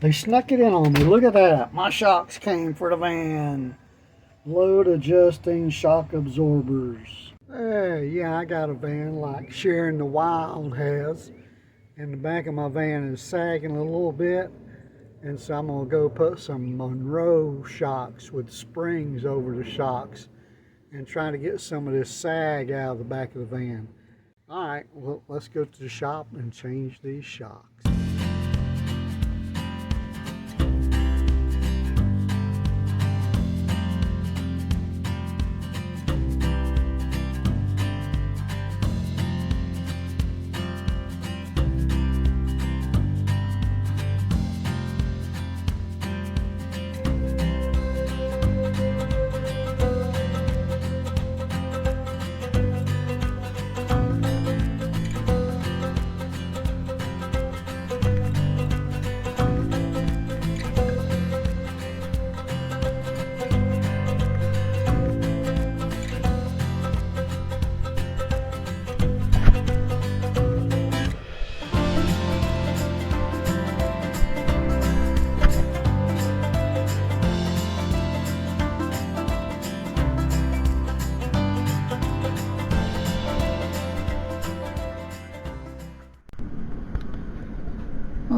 They snuck it in on me. Look at that. My shocks came for the van. Load adjusting shock absorbers. Hey, yeah, I got a van like haring-The-Wild has. And the back of my van is sagging a little bit. And so I'm going to go put some Monroe shocks with springs over the shocks and try to get some of this sag out of the back of the van. All right, well, let's go to the shop and change these shocks.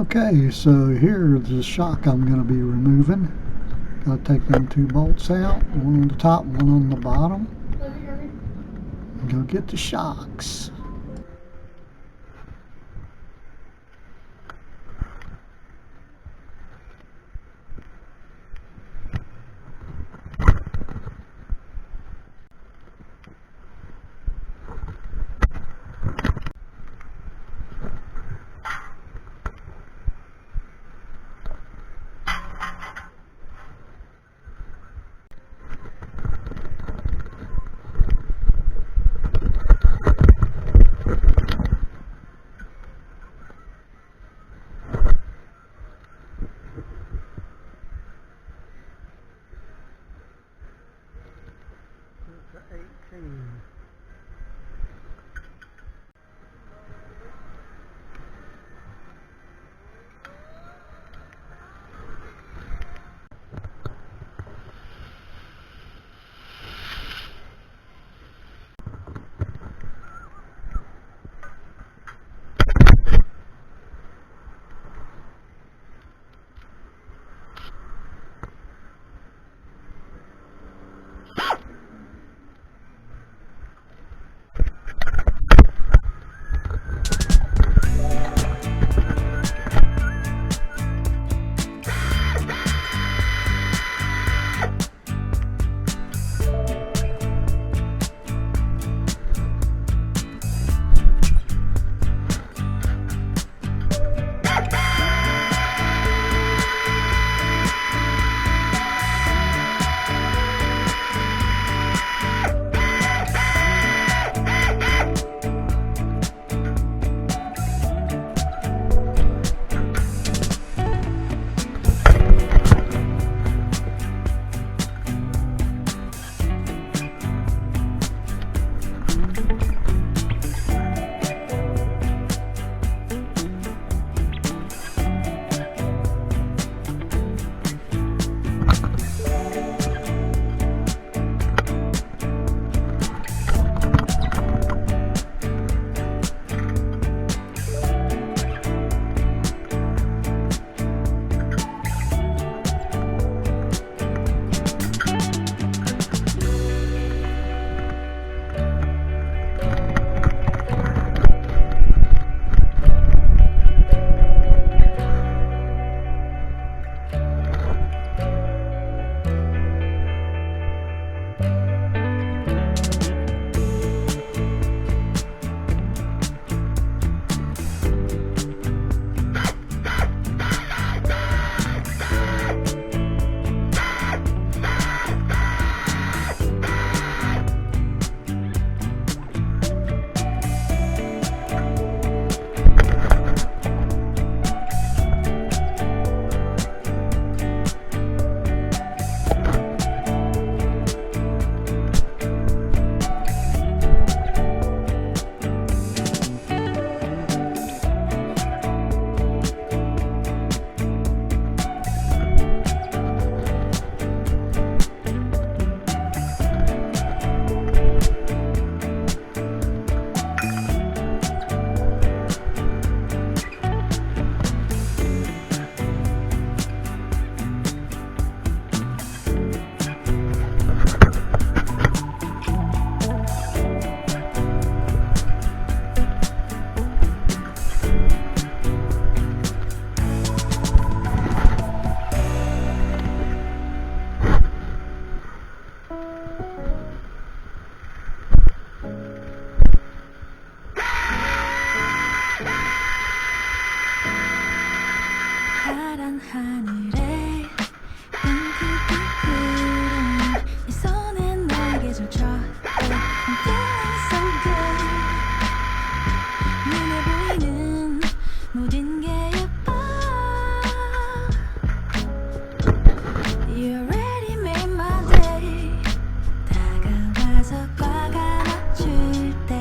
Okay, so here's the shock I'm going to be removing. Gotta take them two bolts out, one on the top, one on the bottom. Go get the shocks. 푸른 하늘에 핑크핑크한 네 손은 내게 젖혀 I'm feeling so good. 눈에 보이는 모든 게 예뻐. You already made my day. 다가와서 꽉 안아줄 때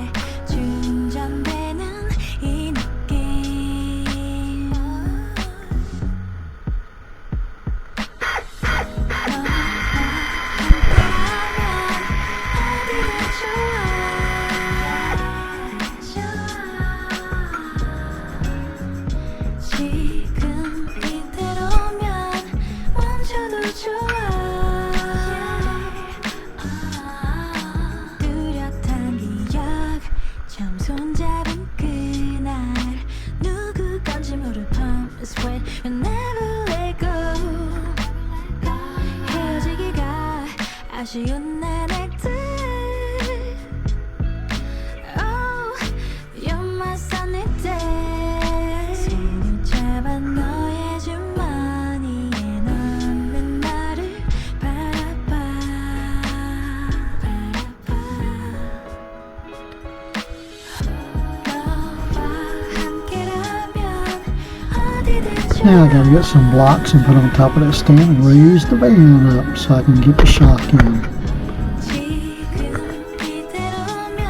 충전되는 이 느낌. 너와 함께라면 어디든 좋아. 지금 이대로면 멈춰도 좋아. 뚜렷한 기억 처음 손잡은 그날 누구 건지 모를 promise when you never let go. 헤어지기가 아쉬운 나날들. Oh, you're my sunny day. 손을 잡아 너의 주머니에 넣는 나를 바라봐. 너와 함께라면 어디든 좋아. Now I gotta get some blocks and put on top of that stand and raise the van up so I can get the shock in. 지금 이대로면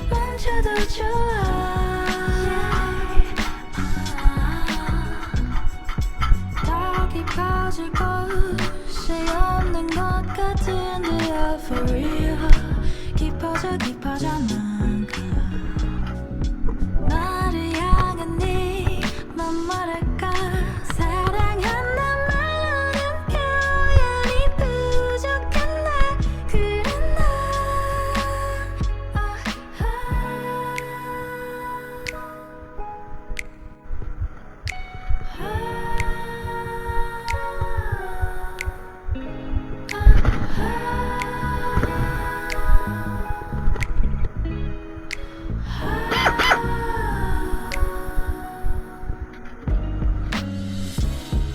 멈춰도 좋아. 더 깊어질 곳이 없는 것 같은데 for real. 깊어져 만가 나를 향한 네맘 뭐랄까. 사랑한단 말로는 표현이 부족한 나. 그런 나.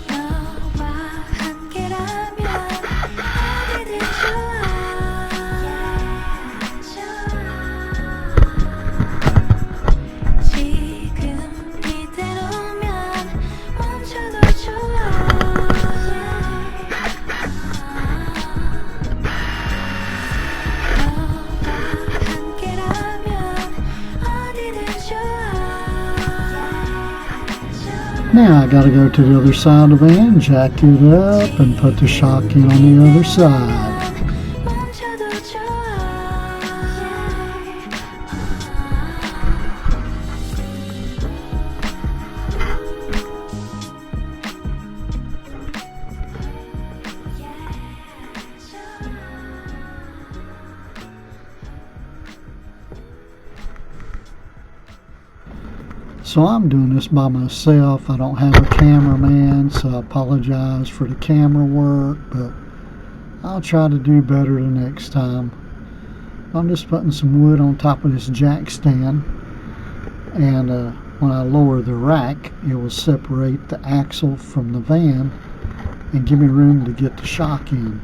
너와 함께라면 어디든 좋아. 지금 이대로면 멈춰도 좋아. 너와 함께라면 어디든 좋아. Now I gotta go to the other side of the van, jack it up, and put the shock in on the other side. 멈춰도 좋아. So I'm doing this by myself. I don't have a cameraman, so I apologize for the camera work, but I'll try to do better the next time. I'm just putting some wood on top of this jack stand, and when I lower the rack, it will separate the axle from the van and give me room to get the shock in.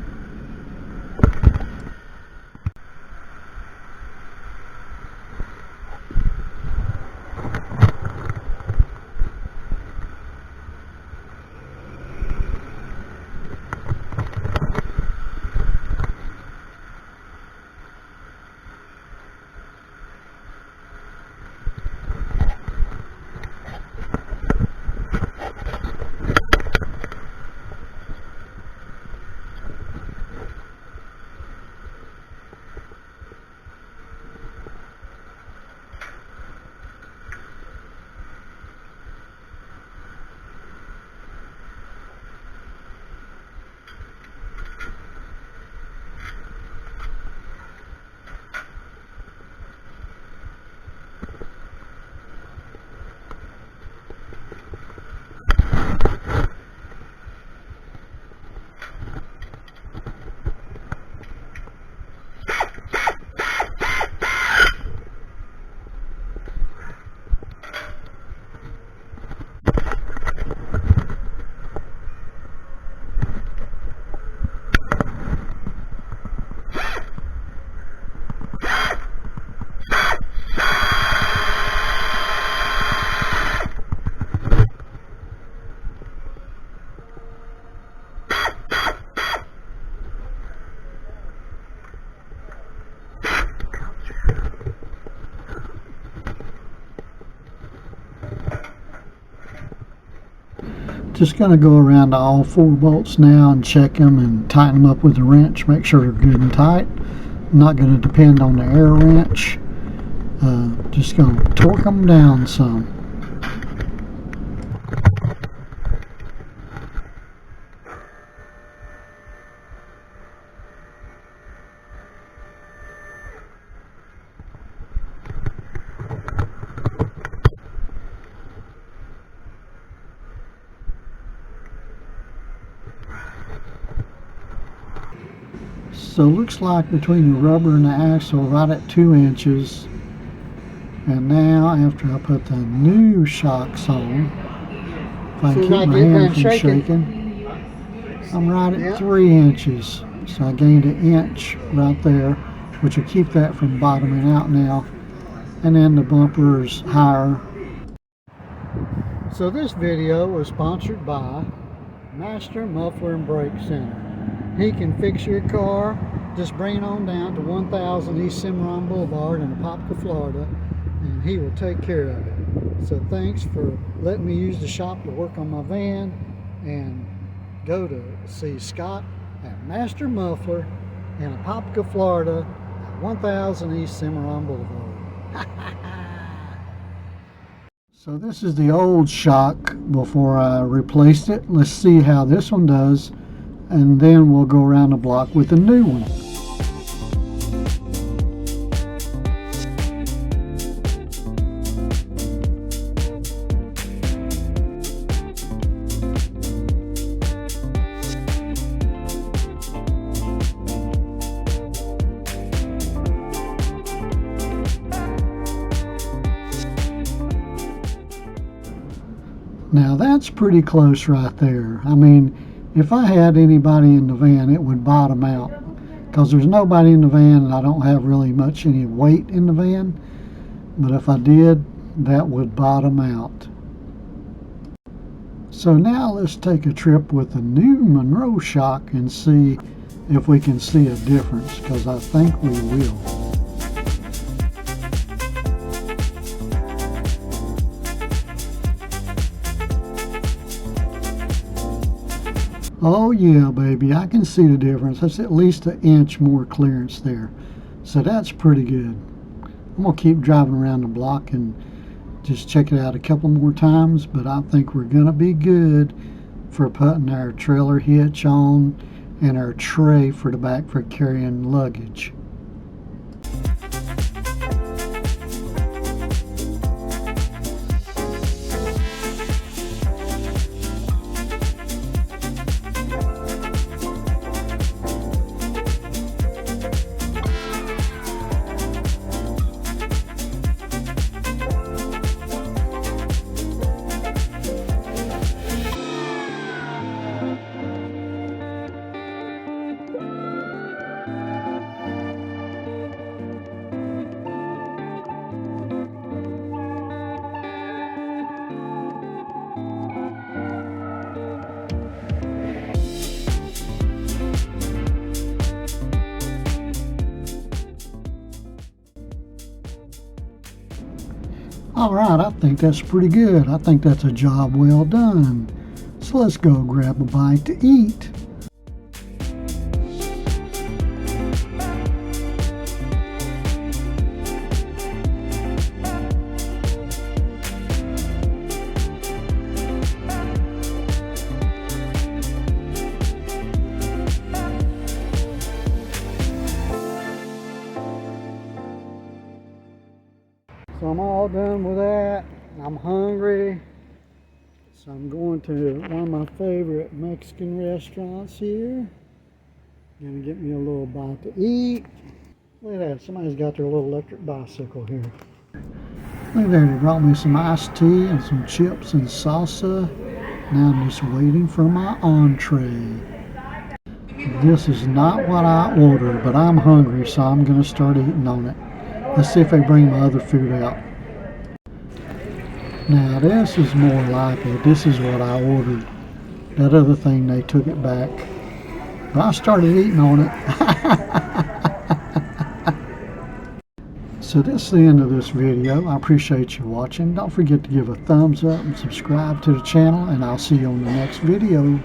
Just going to go around to all 4 bolts now and check them and tighten them up with a wrench. Make sure they're good and tight. I'm not going to depend on the air wrench. Just going to torque them down some. So it looks like between the rubber and the axle right at 2 inches. And now after I put the new shocks on, if I can keep my hand from shaking, I'm right at 3 inches. So I gained an inch right there, which will keep that from bottoming out now. And then the bumper is higher. So this video was sponsored by Master Muffler and Brake Center. He can fix your car. Just bring it on down to 1000 East Cimarron Boulevard in Apopka, Florida, and he will take care of it. So thanks for letting me use the shop to work on my van, and go to see Scott at Master Muffler in Apopka, Florida, at 1000 East Cimarron Boulevard. So this is the old shock before I replaced it. Let's see how this one does, and then we'll go around the block with the new one. Now that's pretty close right there. I mean, if I had anybody in the van, it would bottom out, because there's nobody in the van and I don't have really much any weight in the van. But if I did, that would bottom out. So now let's take a trip with the new Monroe shock and see if we can see a difference, because I think we will. Oh yeah, baby, I can see the difference. That's at least an inch more clearance there. So that's pretty good. I'm going to keep driving around the block and just check it out a couple more times, but I think we're going to be good for putting our trailer hitch on and our tray for the back for carrying luggage. Alright, I think that's pretty good. I think that's a job well done. So let's go grab a bite to eat. So I'm all done with that. I'm hungry. So I'm going to one of my favorite Mexican restaurants here. Gonna get me a little bite to eat. Look at that, somebody's got their little electric bicycle here. Look there, they brought me some iced tea and some chips and salsa. Now I'm just waiting for my entree. This is not what I ordered, but I'm hungry, so I'm gonna start eating on it. Let's see if they bring my other food out. Now this is more like it. This is what I ordered. That other thing, they took it back. But I started eating on it. So that's the end of this video. I appreciate you watching. Don't forget to give a thumbs up and subscribe to the channel, and I'll see you on the next video.